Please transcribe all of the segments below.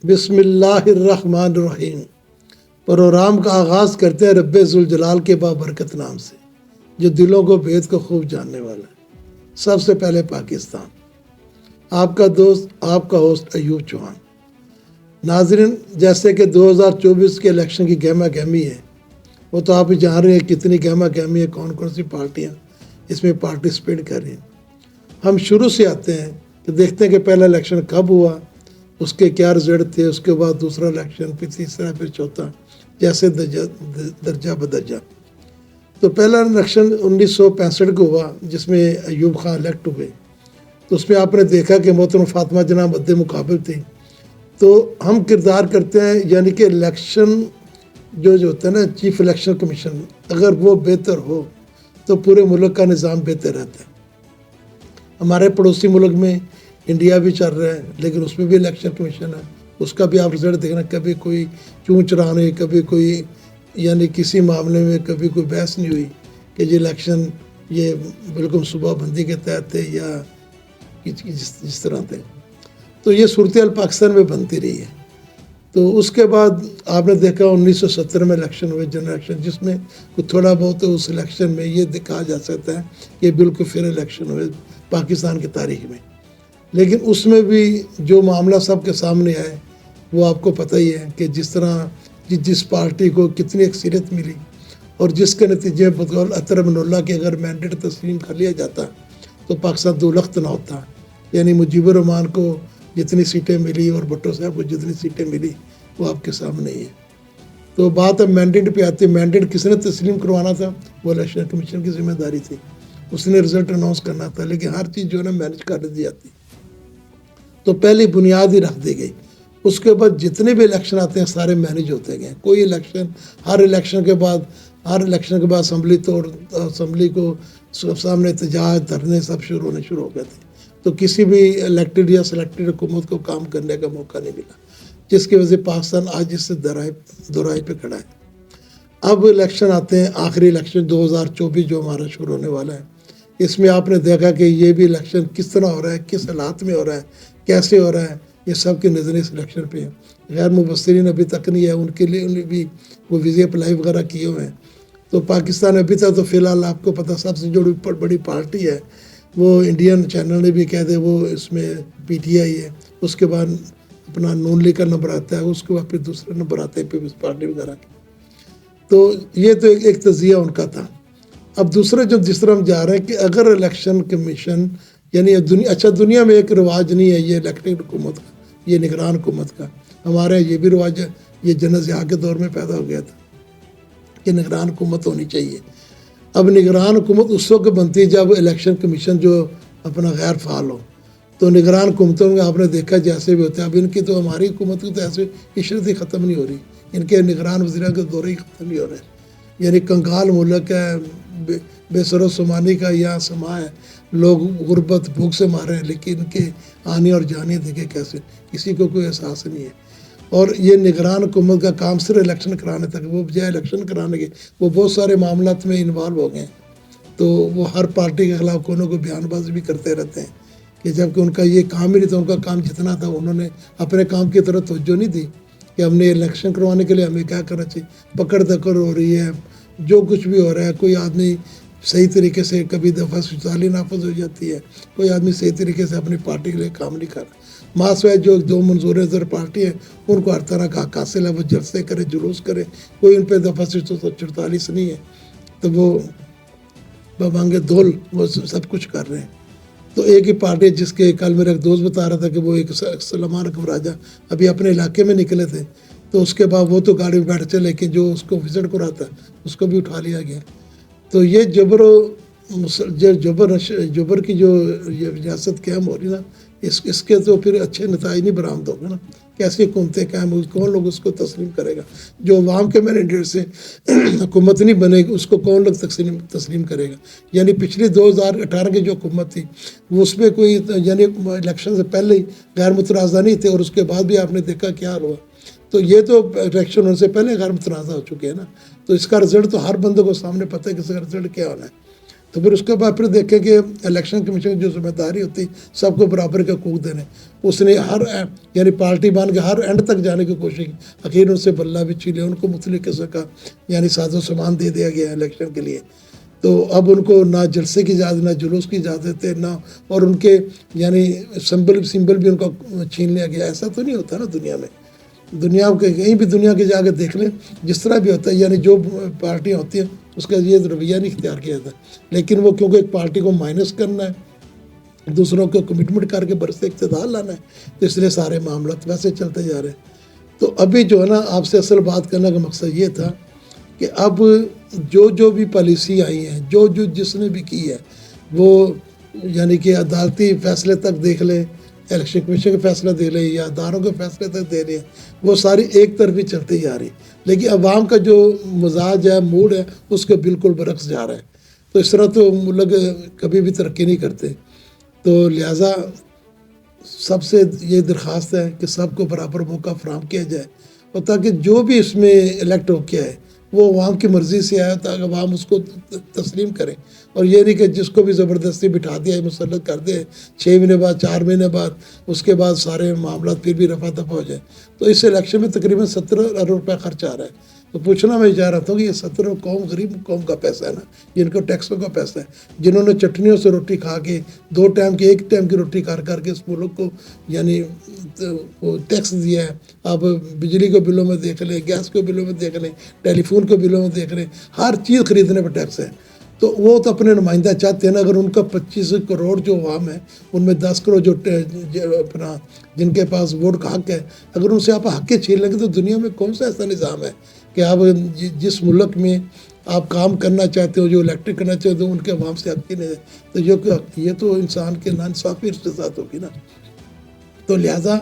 بسم اللہ الرحمن الرحیم۔ پروگرام کا آغاز کرتے ہیں رب ذوالجلال کے بابرکت نام سے، جو دلوں کو بھید کو خوب جاننے والا ہے۔ سب سے پہلے پاکستان، آپ کا دوست، آپ کا ہوسٹ ایوب چوہان۔ ناظرین، جیسے کہ 2024 کے الیکشن کی گہما گہمی ہے، وہ تو آپ ہی جان رہے ہیں کتنی گہما گہمی ہے، کون کون سی پارٹیاں اس میں پارٹیسپیٹ کر رہی ہیں۔ ہم شروع سے آتے ہیں کہ دیکھتے ہیں کہ پہلا الیکشن کب ہوا، اس کے کیا رزلٹ تھے، اس کے بعد دوسرا الیکشن، پھر تیسرا، پھر چوتھا، جیسے درجہ بدرجہ۔ تو پہلا الیکشن 1965 کو ہوا، جس میں ایوب خان الیکٹ ہوئے۔ تو اس میں آپ نے دیکھا کہ محترم فاطمہ جناح مد مقابل تھی۔ تو ہم کردار کرتے ہیں، یعنی کہ الیکشن جو ہوتا ہے نا، چیف الیکشن کمیشن، اگر وہ بہتر ہو تو پورے ملک کا نظام بہتر رہتا ہے۔ ہمارے پڑوسی ملک میں انڈیا بھی چل رہا ہے، لیکن اس میں بھی الیکشن کمیشن ہے، اس کا بھی آپ رزلٹ دیکھنا، کبھی کوئی چون چرا نہیں، کبھی کوئی یعنی کسی معاملے میں کبھی کوئی بحث نہیں ہوئی کہ یہ الیکشن یہ بالکل صوبہ بندی کے تحت تھے یا جس طرح تھے۔ تو یہ صورتحال پاکستان میں بنتی رہی ہے۔ تو اس کے بعد آپ نے دیکھا 1970 میں الیکشن ہوئے، جنرل الیکشن، جس میں کچھ تھوڑا بہت اس الیکشن میں یہ کہا جا سکتا ہے کہ بالکل فیئر الیکشن ہوئے پاکستان کی تاریخ میں۔ لیکن اس میں بھی جو معاملہ سب کے سامنے آئے وہ آپ کو پتہ ہی ہے کہ جس طرح جس پارٹی کو کتنی اکثریت ملی، اور جس کے نتیجے بطور اطہر امین اللہ کے اگر مینڈیٹ تسلیم کر لیا جاتا تو پاکستان دو لخت نہ ہوتا۔ یعنی مجیب الرحمان کو جتنی سیٹیں ملی اور بھٹو صاحب کو جتنی سیٹیں ملی وہ آپ کے سامنے ہی ہے۔ تو بات اب مینڈیٹ پہ آتی ہے۔ مینڈیٹ کس نے تسلیم کروانا تھا؟ وہ الیکشن کمیشن کی ذمہ داری تھی، اس نے رزلٹ اناؤنس کرنا تھا، لیکن ہر چیز جو ہے نا مینیج کر دی جاتی۔ تو پہلی بنیاد ہی رکھ دی گئی۔ اس کے بعد جتنے بھی الیکشن آتے ہیں سارے مینیج ہوتے گئے۔ کوئی الیکشن، ہر الیکشن کے بعد اسمبلی کو سامنے احتجاج، دھرنے سب ہونے شروع ہو گئے تھے۔ تو کسی بھی الیکٹڈ یا سلیکٹڈ حکومت کو کام کرنے کا موقع نہیں ملا، جس کی وجہ سے پاکستان آج اس سے دورائی پہ کھڑا ہے۔ اب الیکشن آتے ہیں، آخری الیکشن 2024 جو ہمارا شروع ہونے والا ہے۔ اس میں آپ نے دیکھا کہ یہ بھی الیکشن کس طرح ہو رہا ہے، کس حالات میں ہو رہا ہے، کیسے ہو رہا ہے، یہ سب کی نظریں اس الیکشن پہ ہیں۔ غیر مبصرین ابھی تک نہیں ہے، ان کے لیے انہیں بھی وہ ویزے اپلائی وغیرہ کیے ہوئے ہیں۔ تو پاکستان ابھی تک تو فی الحال آپ کو پتہ سب سے جو بڑی پارٹی ہے وہ انڈین چینل نے بھی کہہ دے وہ اس میں PTI ہے، اس کے بعد اپنا نون لیگ کا نمبر آتا ہے، اس کے بعد پھر دوسرے نمبر آتے ہیں پیپلز پارٹی وغیرہ کے۔ تو یہ تو ایک تجزیہ ان کا تھا۔ اب دوسرے جس طرح ہم جا رہے ہیں کہ اگر الیکشن کمیشن یعنی دنیا میں ایک رواج نہیں ہے یہ الیکٹڈ حکومت کا، یہ نگران حکومت کا۔ ہمارے یہ بھی رواج ہے، یہ جنرل ضیاء کے دور میں پیدا ہو گیا تھا کہ نگران حکومت ہونی چاہیے۔ اب نگران حکومت اس وقت بنتی ہے جب الیکشن کمیشن جو اپنا غیر فعال ہو۔ تو نگران حکومتوں میں آپ نے دیکھا جیسے بھی ہوتا ہے، اب ان کی تو ہماری حکومت کی تو ایسے عشرت ہی ختم نہیں ہو رہی، ان کے نگران وزیران کے دورے ہی ختم نہیں ہو رہے۔ یعنی کنگال ملک ہے، بے سر و سمانی کا یہاں سما ہے، لوگ غربت بھوک سے مار رہے ہیں، لیکن ان کے آنے اور جانے دیکھے کیسے، کسی کو کوئی احساس نہیں ہے۔ اور یہ نگران حکومت کا کام صرف الیکشن کرانے تک، وہ بجائے الیکشن کرانے کے وہ بہت سارے معاملات میں انوالو ہو گئے ہیں۔ تو وہ ہر پارٹی کے خلاف کوئی نہ کوئی بیان بازی بھی کرتے رہتے ہیں کہ جب کہ ان کا یہ کام ہی نہیں تھا، ان کا کام جتنا تھا انہوں نے اپنے کام کی طرف توجہ نہیں دی کہ ہم نے الیکشن کروانے کے لیے ہمیں کیا کرنا چاہیے۔ پکڑ دکڑ ہو رہی ہے، جو کچھ بھی ہو رہا ہے، کوئی آدمی صحیح طریقے سے کبھی دفعہ 47 نافذ ہو جاتی ہے، کوئی آدمی صحیح طریقے سے اپنی پارٹی کے لیے کام نہیں کر رہا۔ ماسوائے جو دو منظور نظر پارٹی ہے ان کو ہر طرح کا حاصل ہے، وہ جلسے کرے، جلوس کرے، کوئی ان پہ دفعہ 47 نہیں ہے، تو وہ بمانگے دھول وہ سب کچھ کر رہے ہیں۔ تو ایک ہی پارٹی جس کے کل میرا ایک دوست بتا رہا تھا کہ وہ ایک سلمان اکبر راجہ ابھی اپنے علاقے میں نکلے تھے، تو اس کے بعد وہ تو گاڑی میں بیٹھ چلے، لیکن جو اس کو وزٹ کراتا اس کو بھی اٹھا لیا گیا۔ تو یہ جبر کی جو یہ ریاست قائم ہو رہی نا، اس کے تو پھر اچھے نتائج نہیں برآمد ہوگا نا۔ کیسی حکومتیں قائم ہوگی، کون لوگ اس کو تسلیم کرے گا؟ جو عوام کے مینڈیٹ سے حکومت نہیں بنے گی اس کو کون لوگ تسلیم کرے گا؟ یعنی پچھلی 2018 کی جو حکومت تھی وہ اس میں کوئی یعنی الیکشن سے پہلے ہی غیر متنازع نہیں تھے، اور اس کے بعد بھی آپ نے دیکھا کیا ہوا۔ تو یہ تو الیکشن ہونے سے پہلے غیر متنازع ہو چکے ہیں نا۔ تو اس کا رزلٹ تو ہر بندے کو سامنے پتہ ہے کہ اس کا رزلٹ کیا ہونا ہے۔ تو پھر اس کے بعد پھر دیکھیں کہ الیکشن کمیشن کی جو ذمہ داری ہوتی سب کو برابر کے حقوق دینے، اس نے ہر یعنی پارٹی بان کے ہر اینڈ تک جانے کی کوشش کی، اخیر ان سے بلہ بھی چھیلے، ان کو مختلف قسم کا یعنی ساز و سامان دے دیا گیا الیکشن کے لیے. تو اب ان کو نہ جلسے کی اجازت، نہ جلوس کی اجازت ہے، نہ اور ان کے یعنی سمبل بھی ان کا چھین لیا گیا. ایسا تو نہیں ہوتا نا دنیا میں، دنیا کے کہیں بھی دنیا کے جا کے دیکھ لیں، جس طرح بھی ہوتا ہے یعنی جو پارٹیاں ہوتی ہیں اس کا یہ رویہ نہیں اختیار کیا جاتا. لیکن وہ کیونکہ ایک پارٹی کو مائنس کرنا ہے، دوسروں کو کمٹمنٹ کر کے برسے اقتدار لانا ہے، تو اس لیے سارے معاملات ویسے چلتے جا رہے ہیں. تو ابھی جو ہے نا آپ سے اصل بات کرنے کا مقصد یہ تھا کہ اب جو بھی پالیسی آئی ہیں، جو جس نے بھی کی ہے، وہ یعنی کہ عدالتی فیصلے تک دیکھ لیں، الیکشن کمیشن کے فیصلہ دے لیں یا اداروں کے فیصلے تک دے لیں، وہ ساری ایک طرفی چلتی جا رہی. لیکن عوام کا جو مزاج ہے، موڈ ہے، اس کے بالکل برعکس جا رہا ہے. تو اس طرح تو ملک کبھی بھی ترقی نہیں کرتے. تو لہٰذا سب سے یہ درخواست ہے کہ سب کو برابر موقع فراہم کیا جائے، اور تاکہ جو بھی اس میں الیکٹ ہو کے آئے وہ عوام کی مرضی سے آئے، تاکہ عوام اس کو تسلیم کریں. اور یہ نہیں کہ جس کو بھی زبردستی بٹھا دیا، مسلط کر دے، 6 مہینے بعد، 4 مہینے بعد، اس کے بعد سارے معاملات پھر بھی رفع دفع ہو جائیں. تو اس الیکشن میں تقریباً 17 ارب روپے خرچ آ رہا ہے. تو پوچھنا میں چاہ رہا تھا کہ یہ 17 قوم غریب قوم کا پیسہ ہے نا، یہ ان کو ٹیکسوں کا پیسہ ہے، جنہوں نے چٹنیوں سے روٹی کھا کے 2 ٹائم کی 1 ٹائم کی روٹی کر کے اس ملک کو یعنی وہ ٹیکس دیا ہے. آپ بجلی کے بلوں میں دیکھ لیں، گیس کے بلوں میں دیکھ لیں، ٹیلی فون کے بلوں میں دیکھ لیں، ہر چیز خریدنے پر ٹیکس ہے. تو وہ تو اپنے نمائندہ چاہتے ہیں نا. اگر ان کا 25 کروڑ جو عوام ہے، ان میں 10 کروڑ جو اپنا جن کے پاس ووٹ کا حق ہے، اگر ان سے آپ حق چھین لیں گے تو دنیا میں کون سا ایسا نظام ہے کہ آپ جس ملک میں آپ کام کرنا چاہتے ہو، جو الیکٹ کرنا چاہتے ہو، ان کے عوام سے حق ہی نہیں ہے. تو یہ تو انسان کے ناانصافی کے ساتھ ہوگی نا. تو لہٰذا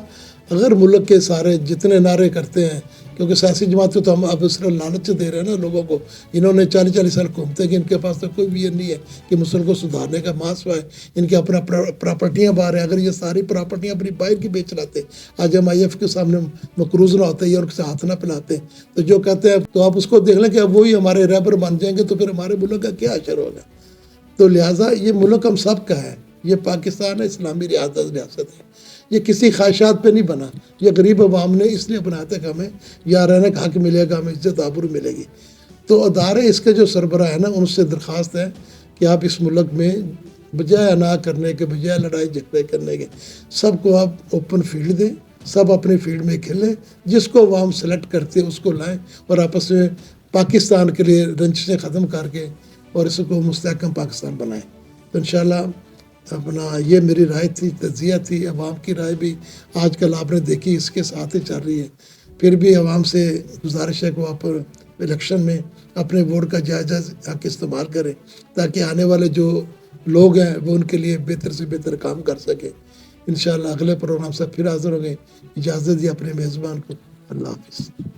اگر ملک کے سارے جتنے نعرے کرتے ہیں، کیونکہ سیاسی جماعت کو تو ہم اب صرف لالچ دے رہے ہیں نا لوگوں کو، انہوں نے 40 سال گھومتے کہ ان کے پاس تو کوئی بھی یہ نہیں ہے کہ مسلم کو سدھارنے کا ماسوا ہے. ان کے اپنا پراپرٹیاں باہر ہیں. اگر یہ ساری پراپرٹیاں اپنی باہر کی بیچ لاتے، آج ہم IF کے سامنے مقروض نہ ہوتے یا ان سے ہاتھ نہ پلاتے، تو جو کہتے ہیں تو آپ اس کو دیکھ لیں کہ اب وہی ہمارے رہبر بن جائیں گے، تو پھر ہمارے ملک کا کیا اثر ہوگا. تو لہٰذا یہ ملک ہم سب کا ہے، یہ پاکستان ہے، اسلامی ریاست ہے. یہ کسی خواہشات پہ نہیں بنا، یہ غریب عوام نے اس لیے بنایا تھا کہ ہمیں یہاں رہنے کا حق ملے گا، ہمیں عزت آبرو ملے گی. تو ادارے اس کے جو سربراہ ہیں نا، ان سے درخواست ہے کہ آپ اس ملک میں بجائے انا کرنے کے، بجائے لڑائی جھگڑے کرنے کے، سب کو آپ اوپن فیلڈ دیں، سب اپنے فیلڈ میں کھیلیں، جس کو عوام سلیکٹ کرتے اس کو لائیں، اور آپس میں پاکستان کے لیے رنجشیں ختم کر کے اور اس کو مستحکم پاکستان بنائیں. تو انشاءاللہ اپنا یہ میری رائے تھی، تجزیہ تھی. عوام کی رائے بھی آج کل آپ نے دیکھی اس کے ساتھ ہی چل رہی ہے. پھر بھی عوام سے گزارش ہے کہ وہ آپ الیکشن میں اپنے ووٹ کا جائزہ حق استعمال کریں، تاکہ آنے والے جو لوگ ہیں وہ ان کے لیے بہتر سے بہتر کام کر سکیں. انشاءاللہ اگلے پروگرام سے پھر حاضر ہوں گے. اجازت دی اپنے میزبان کو. اللہ حافظ.